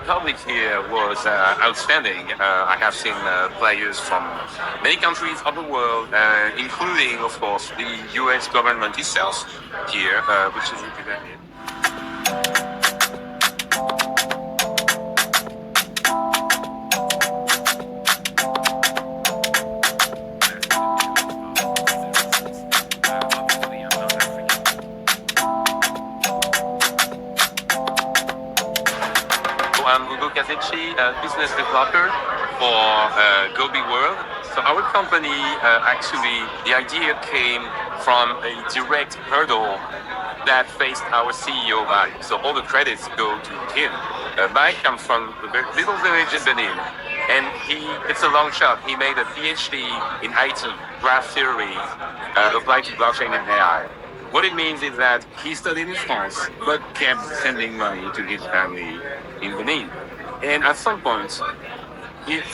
public here was outstanding. I have seen players from many countries of the world, including, of course, the US government itself here, which is represented. I'm Hugo Casicci, business developer for GOBI World. So our company, actually, the idea came from a direct hurdle that faced our CEO, Bai. So all the credits go to him. Bai comes from a little village in Benin, and it's a long shot. He made a PhD in IT, graph theory, applied to blockchain and AI. What it means is that he studied in France, but kept sending money to his family in Benin. And at some point, it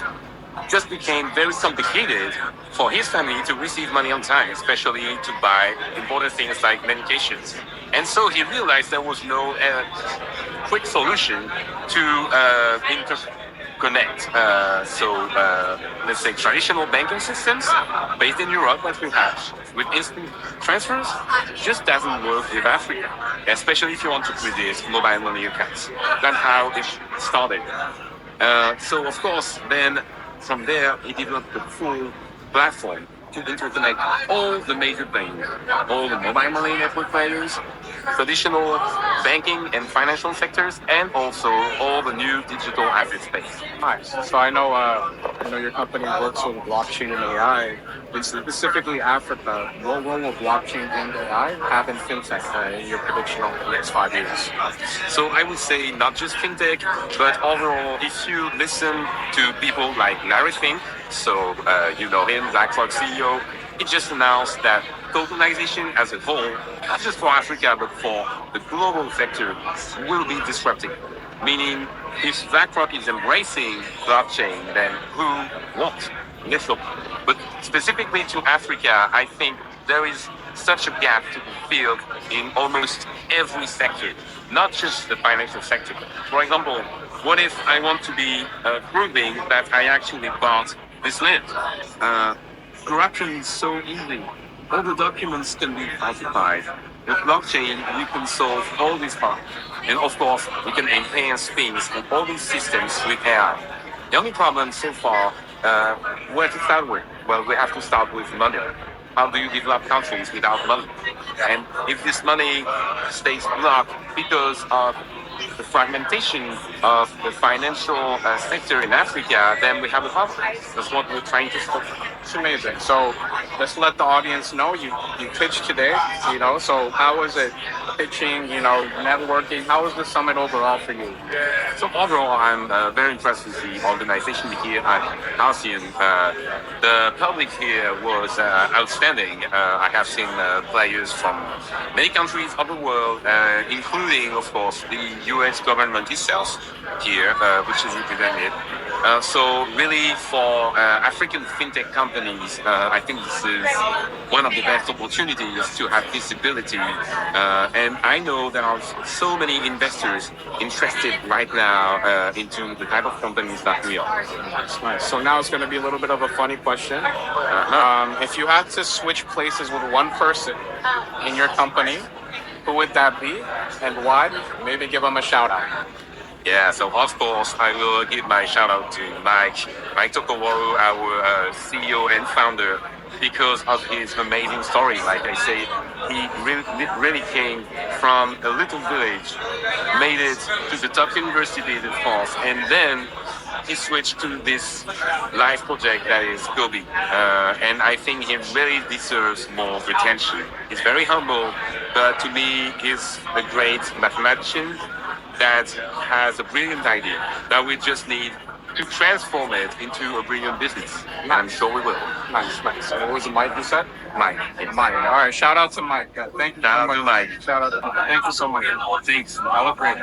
just became very complicated for his family to receive money on time, especially to buy important things like medications. And so he realized there was no quick solution to interconnect. Let's say traditional banking systems based in Europe that we have with instant transfers just doesn't work with Africa, especially if you want to create mobile money accounts. That's how it started. So of course, then from there, he developed a full platform to interconnect all the major players, all the mobile money network players, traditional banking and financial sectors, and also all the new digital asset space. Nice. So I know your company works with blockchain and AI. In specifically Africa, what role will blockchain and AI have in fintech in your prediction over the next 5 years? So I would say not just fintech, but overall, if you listen to people like Larry Fink, so you know him, BlackRock CEO, he just announced that tokenization as a whole, not just for Africa, but for the global sector, will be disrupting. Meaning, if BlackRock is embracing blockchain, then who won't? Let's go. But specifically to Africa, I think there is such a gap to be filled in almost every sector, not just the financial sector. For example, what if I want to be proving that I actually bought this land? Corruption is so easy. All the documents can be falsified. With blockchain, you can solve all these problems. And of course, you can enhance things in all these systems with AI. The only problem so far, where to start with? Well, we have to start with money. How do you develop countries without money? And if this money stays blocked because of the fragmentation of the financial sector in Africa, then we have a problem. That's what we're trying to stop. It's amazing. So let's let the audience know you pitched today, so how was it pitching, networking? How was the summit overall for you? So overall, I'm very impressed with the organization here at ASEAN. The public here was outstanding. I have seen players from many countries of the world, including, of course, the US government itself here, which is represented. So really for African FinTech companies, I think this is one of the best opportunities to have visibility. And I know there are so many investors interested right now into the type of companies that we are. Nice. So now it's going to be a little bit of a funny question. If you had to switch places with one person in your company, who would that be and why? Maybe give them a shout out. Yeah, so of course I will give my shout out to Mike TOKO WOROU, our CEO and founder, because of his amazing story. Like I say, he really came from a little village, made it to the top university in France, and then he switched to this life project that is GOBI. And I think he really deserves more attention. He's very humble, but to me, he's a great mathematician that has a brilliant idea that we just need to transform it into a brilliant business. And I'm sure we will. Nice. So what was the Mike you said? Mike. Mike. All right. Shout out to Mike. Thank you. Shout out to Mike. Shout out to Mike. Thank you so much. Thanks. I look great.